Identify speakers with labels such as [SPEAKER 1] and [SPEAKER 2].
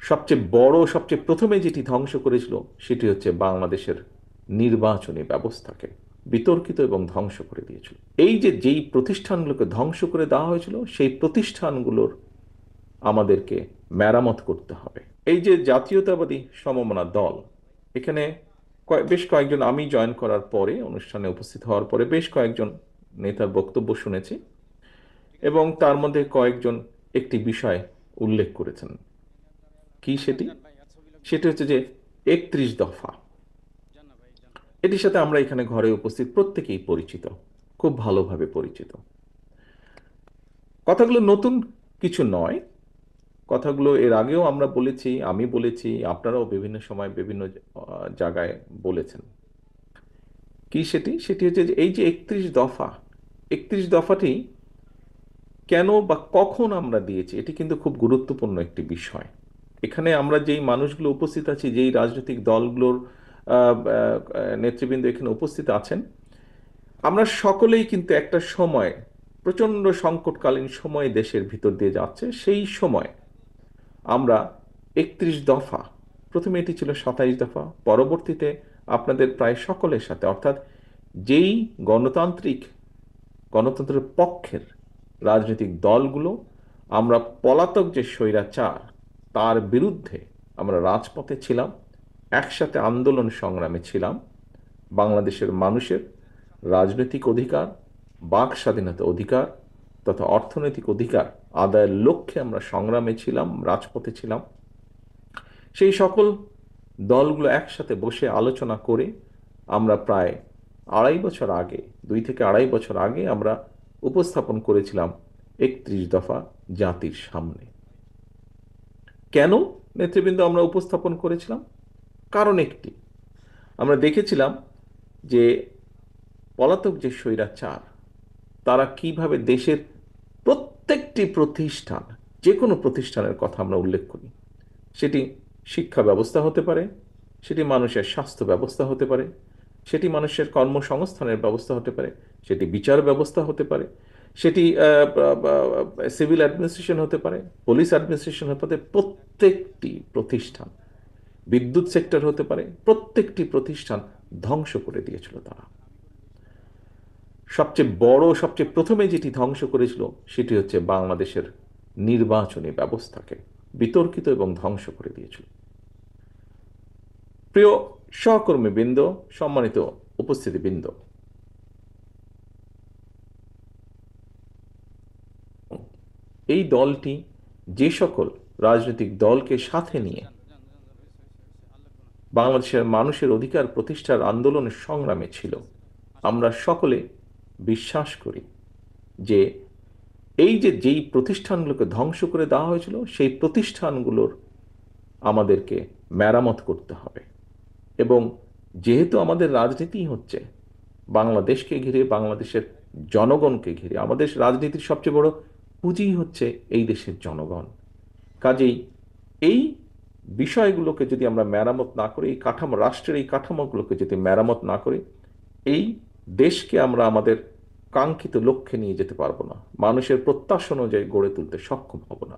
[SPEAKER 1] সবচেয়ে বড়, সবচেয়ে প্রথমে যেটি ধ্বংস করেছিল সেটি হচ্ছে বাংলাদেশের নির্বাচনী ব্যবস্থাকে বিতর্কিত এবং ধ্বংস করে দিয়েছিল। এই যে যেই প্রতিষ্ঠানগুলোকে ধ্বংস করে দেওয়া হয়েছিল সেই প্রতিষ্ঠানগুলোর আমাদেরকে মেরামত করতে হবে। এই যে জাতীয়তাবাদী সমমনা দল, এখানে বেশ কয়েকজন, আমি জয়েন করার পরে, অনুষ্ঠানে উপস্থিত হওয়ার পরে বেশ কয়েকজন নেতার বক্তব্য শুনেছি এবং তার মধ্যে কয়েকজন একটি বিষয় উল্লেখ করেছেন। কি সেটি? সেটা হচ্ছে যে 31 দফা। এটির সাথে আমরা এখানে ঘরে উপস্থিত প্রত্যেকেই পরিচিত, খুব ভালোভাবে পরিচিত। কথাগুলো নতুন কিছু নয়, কথাগুলো এর আগেও আমরা বলেছি, আমি বলেছি, আপনারাও বিভিন্ন সময় বিভিন্ন জায়গায় বলেছেন। কি সেটি? সেটি হচ্ছে যে এই যে 31 দফা, 31 দফাটি কেন বা কখন আমরা দিয়েছি, এটি কিন্তু খুব গুরুত্বপূর্ণ একটি বিষয়। এখানে আমরা যেই মানুষগুলো উপস্থিত আছি, যেই রাজনৈতিক দলগুলোর নেতৃবৃন্দ এখানে উপস্থিত আছেন, আমরা সকলেই কিন্তু একটা সময়, প্রচন্ড সংকটকালীন সময় দেশের ভিতর দিয়ে যাচ্ছে, সেই সময় আমরা 31 দফা, প্রথমে এটি ছিল 27 দফা, পরবর্তীতে আপনাদের প্রায় সকলের সাথে, অর্থাৎ যেই গণতন্ত্রের পক্ষের রাজনৈতিক দলগুলো, আমরা পলাতক যে স্বৈরাচার তার বিরুদ্ধে আমরা রাজপথে ছিলাম, একসাথে আন্দোলন সংগ্রামে ছিলাম, বাংলাদেশের মানুষের রাজনৈতিক অধিকার, বাক স্বাধীনতা অধিকার তথা অর্থনৈতিক অধিকার আদায়ের লক্ষ্যে আমরা সংগ্রামে ছিলাম, রাজপথে ছিলাম। সেই সকল দলগুলো একসাথে বসে আলোচনা করে আমরা প্রায় 2.5 বছর আগে, 2 থেকে 2.5 বছর আগে আমরা উপস্থাপন করেছিলাম 31 দফা জাতির সামনে। কেন নেতৃবৃন্দ আমরা উপস্থাপন করেছিলাম? কারণ একটি, আমরা দেখেছিলাম যে পলাতক যে স্বৈরাচার তারা কিভাবে দেশের প্রত্যেকটি প্রতিষ্ঠান, যে কোনো প্রতিষ্ঠানের কথা আমরা উল্লেখ করি, সেটি শিক্ষা ব্যবস্থা হতে পারে, সেটি মানুষের স্বাস্থ্য ব্যবস্থা হতে পারে, সেটি মানুষের কর্মসংস্থানের ব্যবস্থা হতে পারে, সেটি বিচার ব্যবস্থা হতে পারে, সেটি সিভিল অ্যাডমিনিস্ট্রেশন হতে পারে, পুলিশ অ্যাডমিনিস্ট্রেশন হতে পারে, প্রত্যেকটি প্রতিষ্ঠান, বিদ্যুৎ সেক্টর হতে পারে, প্রত্যেকটি প্রতিষ্ঠান ধ্বংস করে দিয়েছিল তারা। সবচেয়ে বড়, সবচেয়ে প্রথমে যেটি ধ্বংস করেছিল সেটি হচ্ছে বাংলাদেশের নির্বাচনী ব্যবস্থাকে বিতর্কিত এবং ধ্বংস করে দিয়েছিল। প্রিয় সহকর্মীবৃন্দ, সম্মানিত উপস্থিতিবৃন্দ, এই দলটি যে সকল রাজনৈতিক দলকে সাথে নিয়ে বাংলাদেশের মানুষের অধিকার প্রতিষ্ঠার আন্দোলনের সংগ্রামে ছিল, আমরা সকলে বিশ্বাস করি যে এই যে যেই প্রতিষ্ঠানগুলোকে ধ্বংস করে দেওয়া হয়েছিল সেই প্রতিষ্ঠানগুলোর আমাদেরকে মেরামত করতে হবে। এবং যেহেতু আমাদের রাজনীতি হচ্ছে বাংলাদেশকে ঘিরে, বাংলাদেশের জনগণকে ঘিরে, আমাদের রাজনীতির সবচেয়ে বড় পুঁজি হচ্ছে এই দেশের জনগণ। কাজেই এই বিষয়গুলোকে যদি আমরা মেরামত না করি, এই কাঠামো, রাষ্ট্রের এই কাঠামোগুলোকে যদি মেরামত না করি, এই দেশকে আমরা আমাদের কাঙ্ক্ষিত লক্ষ্যে নিয়ে যেতে পারবো না, মানুষের প্রত্যাশা অনুযায়ী গড়ে তুলতে সক্ষম হব না।